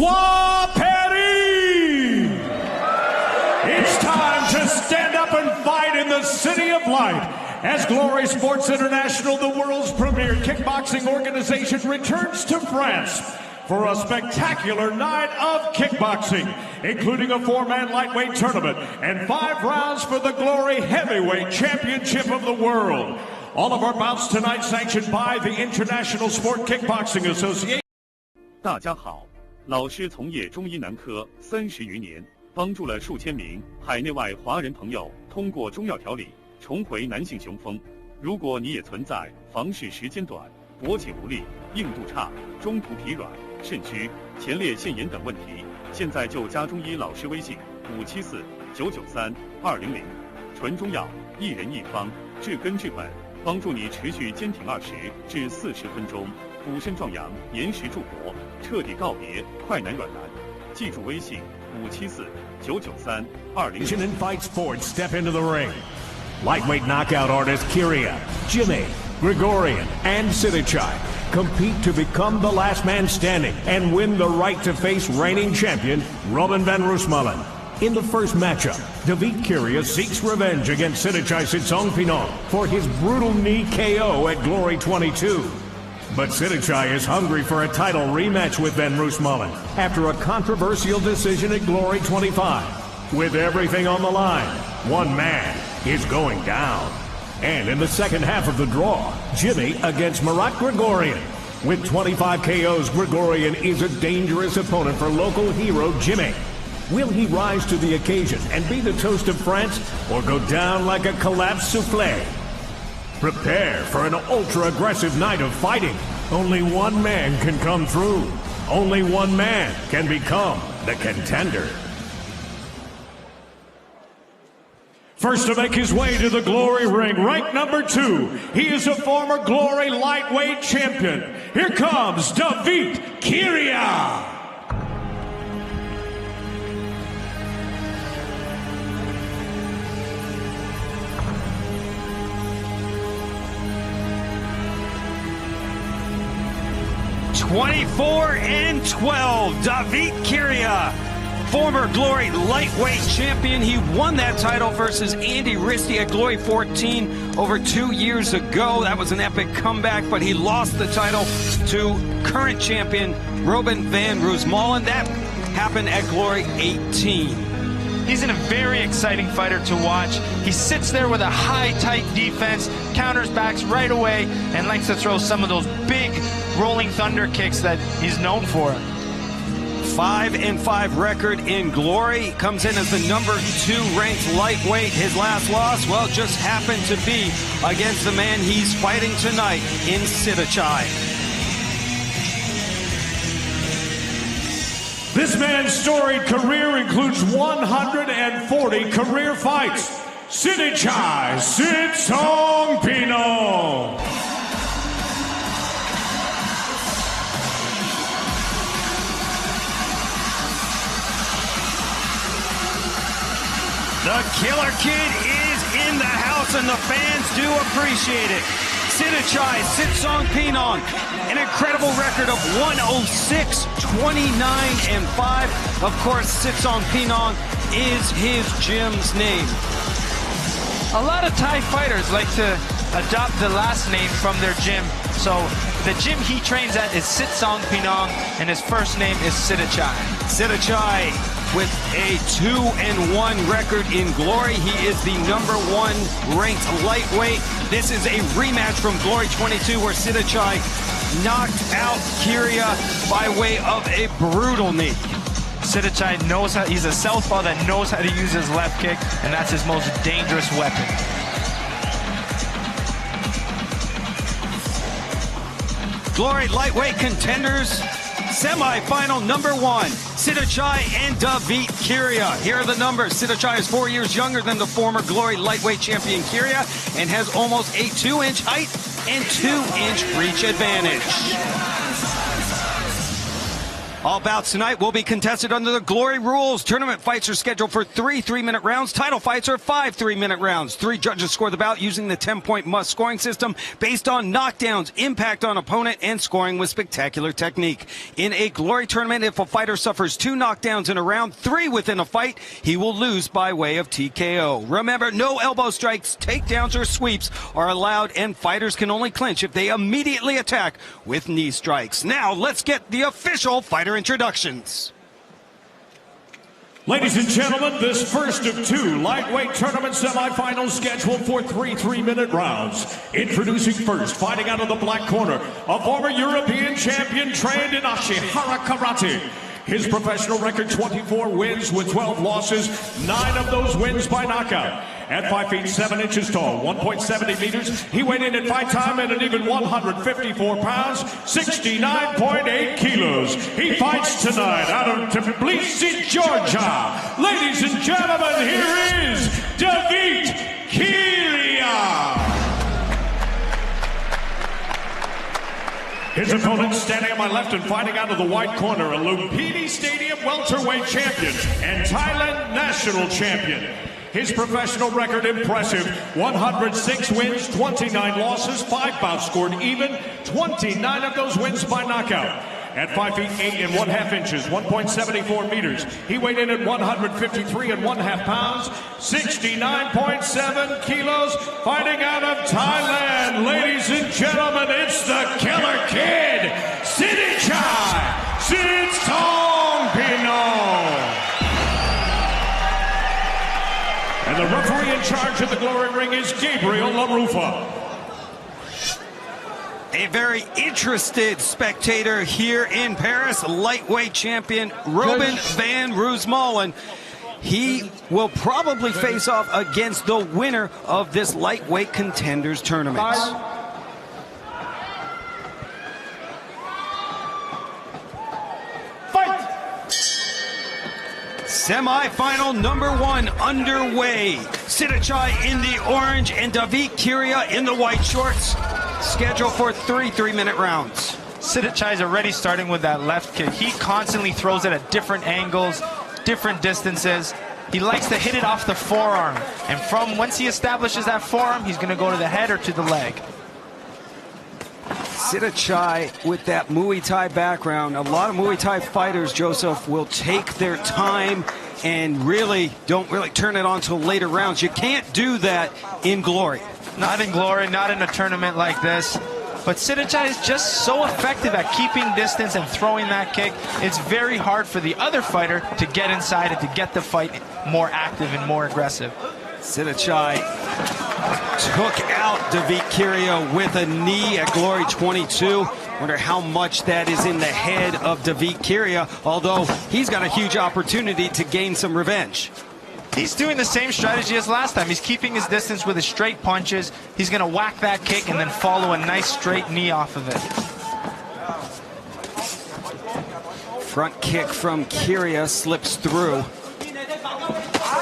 Swaperi! It's time to stand up and fight in the City of Light as Glory Sports International, the world's premier kickboxing organization, returns to France for a spectacular night of kickboxing, including a 4-man lightweight tournament and 5 rounds for the Glory Heavyweight Championship of the World. All of our bouts tonight sanctioned by the International Sport Kickboxing Association. 大家好，老师从业中医男科30余年，帮助了数千名海内外华人朋友通过中药调理重回男性雄风。如果你也存在房事时间短、勃起无力、硬度差、中途疲软、肾虚、前列腺炎等问题，现在就加中医老师微信574-993-200，纯中药，一人一方，治根治本，帮助你持续坚挺20至40分钟，补肾壮阳，延时助勃，彻底告别快男软男。记住微信574-993-200。In fight sports, step into the ring. Lightweight knockout artist Kyria, Jimmy, Grigorian, and Sidichai compete to become the last man standing and win the right to face reigning champion Robin van Roosmalen. In the first matchup, David Kyria seeks revenge against Sidichai Sitsongpeenong for his brutal knee KO at Glory 22. But Sidichai is hungry for a title rematch with Van Roosmalen after a controversial decision at Glory 25. With everything on the line, one man is going down. And in the second half of the draw, Jimmy against Marat Grigorian. With 25 KOs, Grigorian is a dangerous opponent for local hero Jimmy. Will he rise to the occasion and be the toast of France, or go down like a collapsed souffle? Prepare for an ultra-aggressive night of fighting. Only one man can come through. Only one man can become the contender. First to make his way to the Glory ring, ranked number 2. He is a former Glory lightweight champion. Here comes David Kyria. (24-12), David Kyria, former Glory lightweight champion. He won that title versus Andy Risty at Glory 14 over 2 years ago. That was an epic comeback, but he lost the title to current champion Robin van Roosmalen. That happened at Glory 18. He's a very exciting fighter to watch. He sits there with a high, tight defense, counters backs right away, and likes to throw some of those big rolling thunder kicks that he's known for. 5-5 record in Glory. Comes in as the number 2 ranked lightweight. His last loss, well, just happened to be against the man he's fighting tonight in Sidichai. This man's storied career includes 140 career fights. Sidichai Sitsongpeenong. The Killer Kid is in the house, and the fans do appreciate it. Sidichai Sitsongpeenong, an incredible record of 106-29-5. Of course, Sitsongpeenong is his gym's name. A lot of Thai fighters like to adopt the last name from their gym. So the gym he trains at is Sitsongpeenong, and his first name is Sidichai. Sidichai with a 2-1 record in Glory. He is the number 1 ranked lightweight. This is a rematch from Glory 22 where Sidichai knocked out Kyria by way of a brutal knee. Sidichai knows how, he's a southpaw that knows how to use his left kick, and that's his most dangerous weapon. Glory lightweight contenders, semi-final number 1, Sidichai and David Kyria. Here are the numbers. Sidichai is 4 years younger than the former Glory lightweight champion Kyria and has almost a 2-inch height and 2-inch reach advantage. All bouts tonight will be contested under the Glory rules. Tournament fights are scheduled for 3 3-minute rounds. Title fights are 5 3-minute rounds. 3 judges score the bout using the 10-point must scoring system based on knockdowns, impact on opponent, and scoring with spectacular technique. In a Glory tournament, if a fighter suffers 2 knockdowns in a round, 3 within a fight, he will lose by way of TKO. Remember, no elbow strikes, takedowns, or sweeps are allowed, and fighters can only clinch if they immediately attack with knee strikes. Now, let's get the official fighter introductions. Ladies and gentlemen, this first of 2 lightweight tournament semifinals scheduled for 3 3-minute rounds. Introducing first, fighting out of the black corner, a former European champion trained in Ashihara Karate. His professional record, 24 wins with 12 losses, 9 of those wins by knockout. At 5 feet 7 inches tall, 1.70 meters, he weighed in at fight time at an even 154 pounds, 69.8 kilos. He fights tonight out of Tbilisi, Georgia. Ladies and gentlemen, here is David Kiria. His opponent standing on my left and fighting out of the white corner, a Lumpini Stadium welterweight champion and Thailand national champion. His professional record impressive, 106 wins, 29 losses, 5 bouts scored even, 29 of those wins by knockout. At 5 feet 8 1/2 inches, 1.74 meters, he weighed in at 153 1/2 pounds, 69.7 kilos, fighting out of Thailand. Ladies and gentlemen, it's the Killer Kid, Sidichai Sitongpino. And the referee in charge of the Glory Ring is Gabriel LaRufa. A very interested spectator here in Paris, lightweight champion Robin van Roosmalen. He will probably face off against the winner of this lightweight contenders tournament. Semi-final number 1 underway. Sidichai in the orange and David Kiria in the white shorts. Scheduled for 3 3-minute rounds. Sidichai is already starting with that left kick. He constantly throws it at different angles, different distances. He likes to hit it off the forearm. And from once he establishes that forearm, he's going to go to the head or to the leg. Sidichai with that Muay Thai background. A lot of Muay Thai fighters, Joseph, will take their time and don't turn it on till later rounds. You can't do that in Glory. Not in Glory, not in a tournament like this. But Sidichai is just so effective at keeping distance and throwing that kick. It's very hard for the other fighter to get inside and to get the fight more active and more aggressive. Sidichai took out David Kiria with a knee at Glory 22. Wonder how much that is in the head of David Kiria, although he's got a huge opportunity to gain some revenge. He's doing the same strategy as last time. He's keeping his distance with his straight punches. He's going to whack that kick and then follow a nice straight knee off of it. Front kick from Kiria slips through.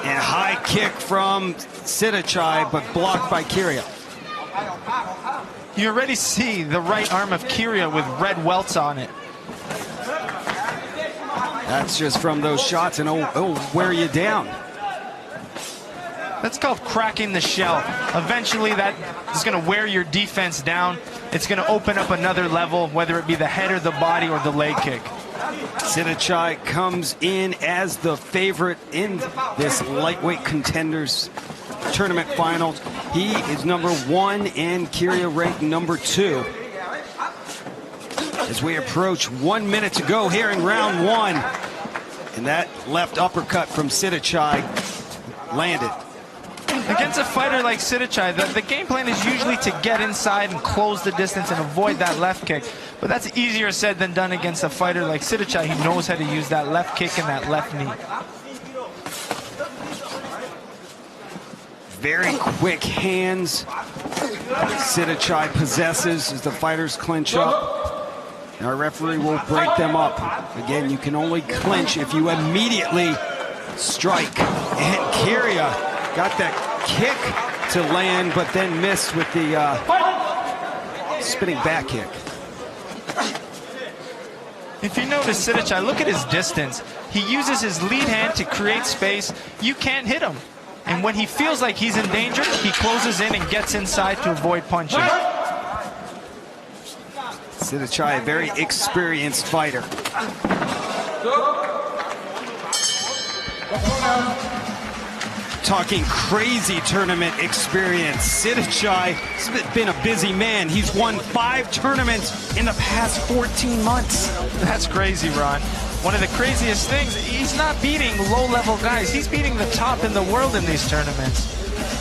And high kick from Sidichai, but blocked by Kiria. You already see the right arm of Kiria with red welts on it. That's just from those shots, and it'll wear you down. That's called cracking the shell. Eventually that is going to wear your defense down. It's going to open up another level, whether it be the head or the body or the leg kick. Sidichai comes in as the favorite in this lightweight contenders tournament finals. He is number 1 and Kiria ranked number 2. As we approach 1 minute to go here in round 1. And that left uppercut from Sidichai landed. Against a fighter like Sidichai, the game plan is usually to get inside and close the distance and avoid that left kick. But that's easier said than done against a fighter like Sidichai. He knows how to use that left kick and that left knee. Very quick hands Sidichai possesses as the fighters clinch up. And our referee will break them up. Again, you can only clinch if you immediately strike. And Kiria got that kick to land, but then missed with the spinning back kick. If you notice Sidichai, look at his distance. He uses his lead hand to create space. You can't hit him. And when he feels like he's in danger, he closes in and gets inside to avoid punches. Sidichai, a very experienced fighter. Talking crazy tournament experience. Sidichai has been a busy man. He's won 5 tournaments in the past 14 months. That's crazy, Ron. One of the craziest things, he's not beating low-level guys. He's beating the top in the world in these tournaments.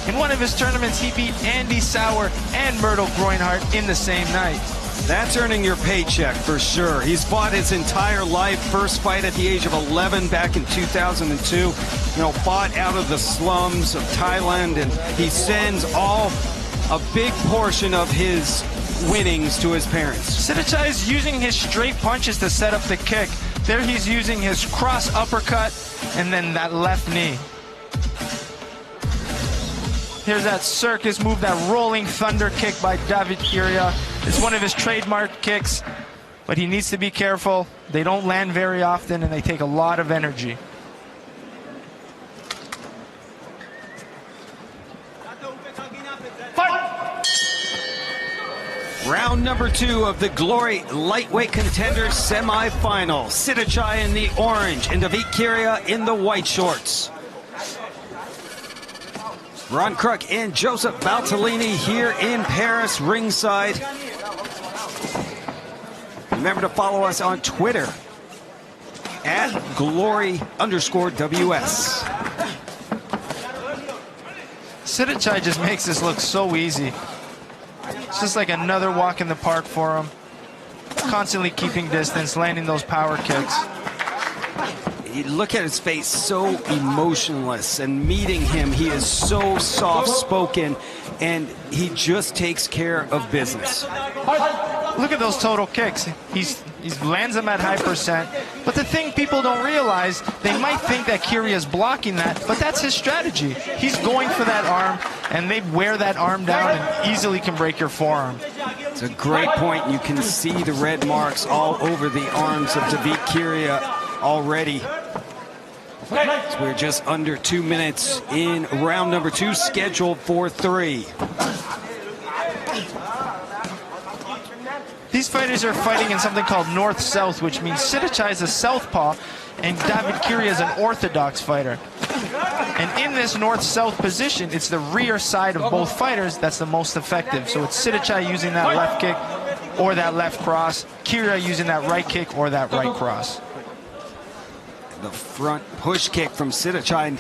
In one of his tournaments, he beat Andy Sauer and Myrtle Groinhart in the same night. That's earning your paycheck for sure. He's fought his entire life. First fight at the age of 11 back in 2002. You know, fought out of the slums of Thailand, and he sends a big portion of his winnings to his parents. Sidichai is using his straight punches to set up the kick. There he's using his cross uppercut and then that left knee. Here's that circus move, that rolling thunder kick by David Kiria. It's one of his trademark kicks, but he needs to be careful. They don't land very often and they take a lot of energy. Round number 2 of the Glory Lightweight Contenders semifinal. Sidichai in the orange and David Kiria in the white shorts. Ron Kruk and Joseph Valtellini here in Paris, ringside. Remember to follow us on Twitter at @glory_WS. Sidichai just makes this look so easy. It's just like another walk in the park for him. Constantly keeping distance, landing those power kicks. You look at his face, so emotionless, and meeting him, he is so soft-spoken, and he just takes care of business. Look at those total kicks. He lands them at high percent. But the thing people don't realize, they might think that Kiria is blocking that, but that's his strategy. He's going for that arm, and they wear that arm down and easily can break your forearm. It's a great point. You can see the red marks all over the arms of David Kiria already. So we're just under 2 minutes in round number 2, scheduled for 3. These fighters are fighting in something called north-south, which means Sidichai is a southpaw and David Kiria is an orthodox fighter. And in this north-south position, it's the rear side of both fighters that's the most effective. So it's Sidichai using that left kick or that left cross, Kiria using that right kick or that right cross. The front push kick from Sidichai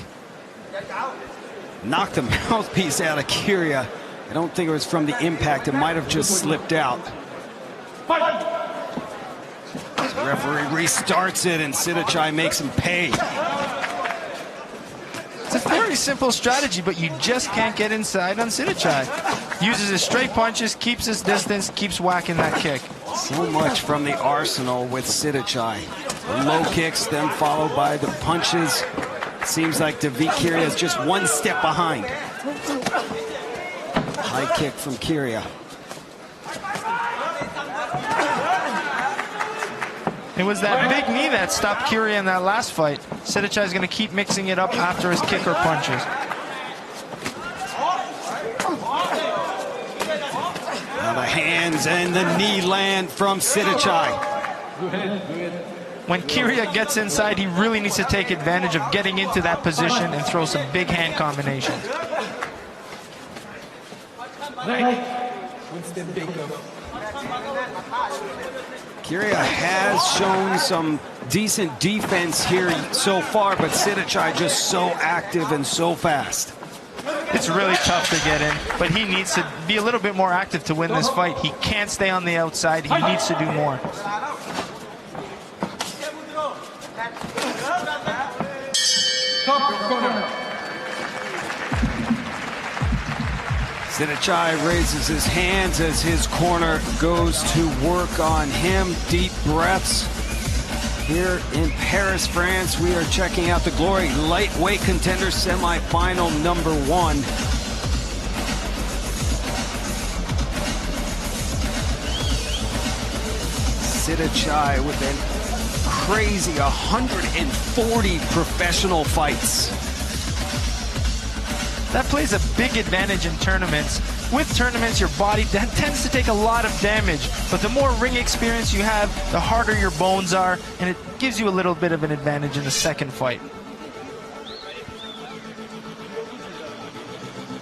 knocked the mouthpiece out of Kiria. I don't think it was from the impact. It might have just slipped out. The referee restarts it and Sidichai makes him pay. It's a very simple strategy, but you just can't get inside on Sidichai. Uses his straight punches, keeps his distance, keeps whacking that kick. So much from the arsenal with Sidichai. The low kicks, then followed by the punches. Seems like David Kiria is just one step behind. High kick from Kiria. It was that big knee that stopped Kiria in that last fight. Sidichai is going to keep mixing it up after his kick or punches. Now the hands and the knee land from Sidichai. When Kiria gets inside, he really needs to take advantage of getting into that position and throw some big hand combinations. Kiria has shown some decent defense here so far, but Sidichai just so active and so fast. It's really tough to get in, but he needs to be a little bit more active to win this fight. He can't stay on the outside. He needs to do more. Sidichai raises his hands as his corner goes to work on him. Deep breaths. Here in Paris, France, we are checking out the Glory Lightweight Contender semifinal number 1. Sidichai with an crazy 140 professional fights. That plays a big advantage in tournaments. With tournaments, your body tends to take a lot of damage, but the more ring experience you have, the harder your bones are, and it gives you a little bit of an advantage in the second fight.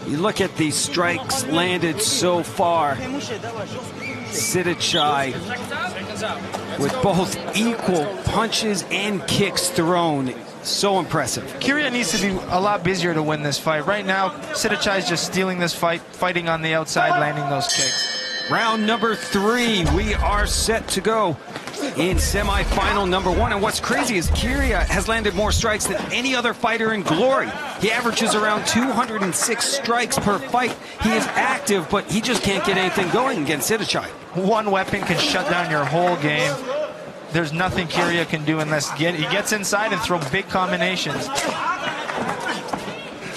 You look at the strikes landed so far. Sidichai with both equal punches and kicks thrown. So impressive. Kiria needs to be a lot busier to win this fight. Right now, Sidichai is just stealing this fight, fighting on the outside, landing those kicks. Round number 3, we are set to go in semifinal number 1. And what's crazy is Kiria has landed more strikes than any other fighter in Glory. He averages around 206 strikes per fight. He is active, but he just can't get anything going against Sidichai. One weapon can shut down your whole game. There's nothing Kiria can do unless he gets inside and throw big combinations.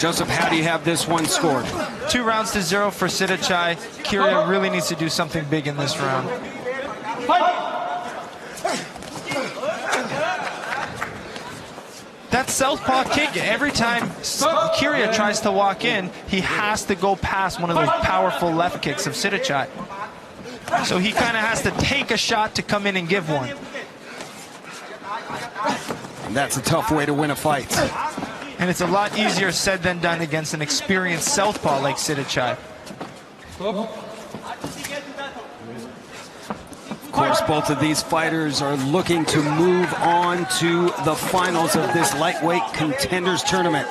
Joseph, how do you have this one scored? 2 rounds to 0 for Sidichai. Kiria really needs to do something big in this round. That southpaw kick, every time Kiria tries to walk in, he has to go past one of those powerful left kicks of Sidichai. So he kind of has to take a shot to come in and give one. And that's a tough way to win a fight. And it's a lot easier said than done against an experienced southpaw like Sidichai. Of course, both of these fighters are looking to move on to the finals of this lightweight contenders tournament.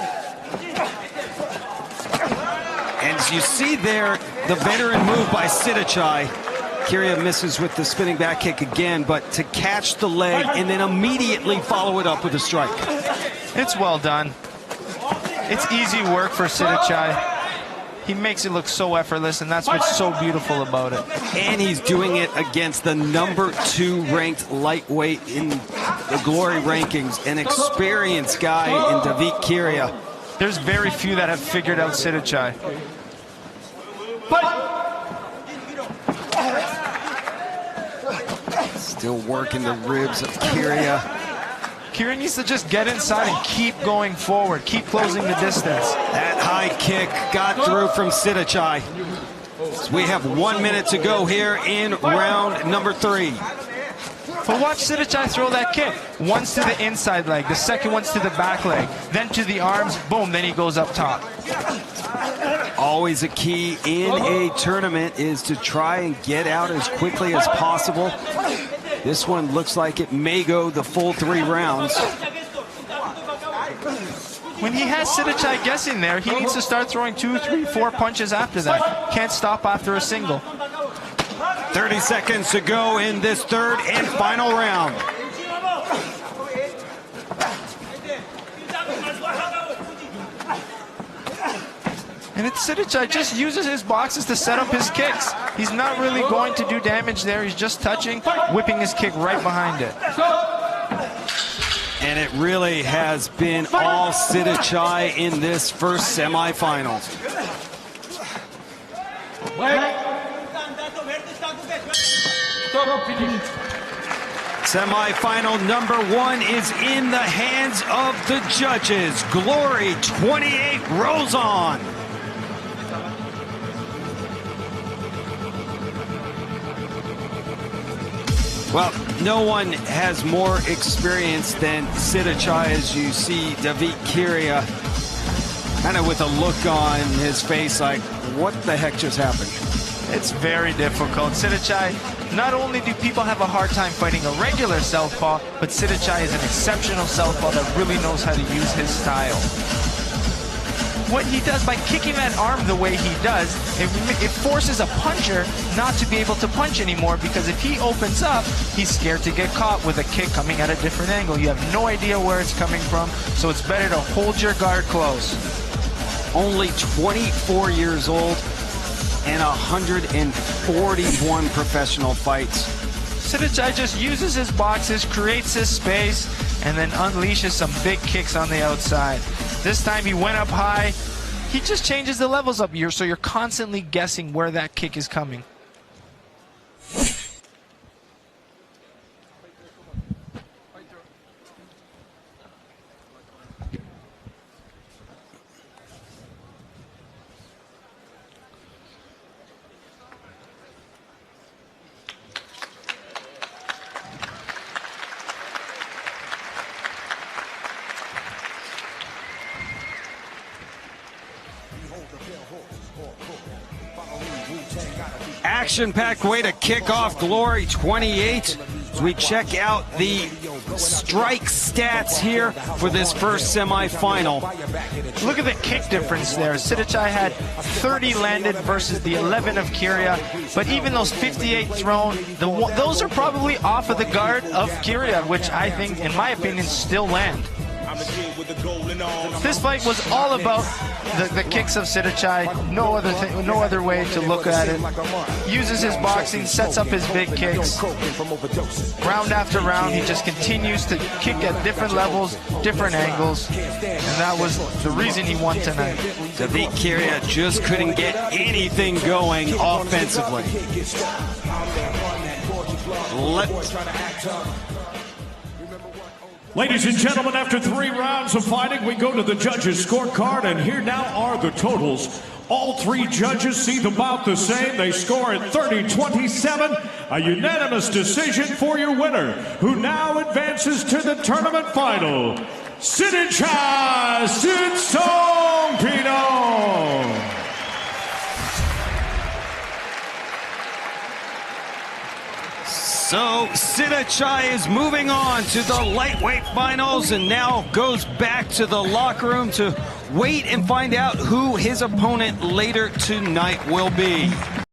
And as you see there, the veteran move by Sidichai. Kiria misses with the spinning back kick again, but to catch the leg and then immediately follow it up with a strike. It's well done. It's easy work for Sidichai. He makes it look so effortless, and that's what's so beautiful about it. And he's doing it against the number 2 ranked lightweight in the Glory rankings, an experienced guy in Davit Kiria. There's very few that have figured out Sidichai. Still working the ribs of Kiria. Kiria needs to just get inside and keep going forward, keep closing the distance. That high kick got through from Sidichai. So we have 1 minute to go here in round number 3. But watch Sidichai throw that kick. Once to the inside leg, the second one's to the back leg, then to the arms, boom, then he goes up top. Always a key in a tournament is to try and get out as quickly as possible. This one looks like it may go the full 3 rounds. When he has Sidichai guessing there, he needs to start throwing 2, 3, 4 punches after that. Can't stop after a single. 30 seconds to go in this 3rd and final round. And Sidichai just uses his boxes to set up his kicks. He's not really going to do damage there. He's just touching, whipping his kick right behind it. And it really has been all Sidichai in this first semifinal. Semifinal number 1 is in the hands of the judges. Glory 28 rolls on. Well, no one has more experience than Sidichai, as you see Davit Kiria kind of with a look on his face like, what the heck just happened? It's very difficult. Sidichai, not only do people have a hard time fighting a regular southpaw, but Sidichai is an exceptional southpaw that really knows how to use his style. What he does by kicking that arm the way he does, it forces a puncher not to be able to punch anymore, because if he opens up, he's scared to get caught with a kick coming at a different angle. You have no idea where it's coming from, so it's better to hold your guard close. Only 24 years old and 141 professional fights. Sidichai just uses his boxes, creates his space, and then unleashes some big kicks on the outside. This time he went up high. He just changes the levels up here, so you're constantly guessing where that kick is coming. action-packed way to kick off Glory 28 as we check out the strike stats here for this first semifinal. Look at the kick difference there. Sidichai had 30 landed versus the 11 of Kyria, but even those 58 thrown, those are probably off of the guard of Kyria, which I think, in my opinion, still land. This fight was all about the kicks of Sidichai. No other way to look at it. Uses his boxing, sets up his big kicks. Round after round, he just continues to kick at different levels, different angles, and that was the reason he won tonight. Davit Kyria just couldn't get anything going offensively. Ladies and gentlemen, after 3 rounds of fighting, we go to the judges' scorecard, and here now are the totals. All 3 judges see them about the same. They score at 30-27, a unanimous decision for your winner, who now advances to the tournament final, Sidichai Sitsongpino. So Sidichai is moving on to the lightweight finals and now goes back to the locker room to wait and find out who his opponent later tonight will be.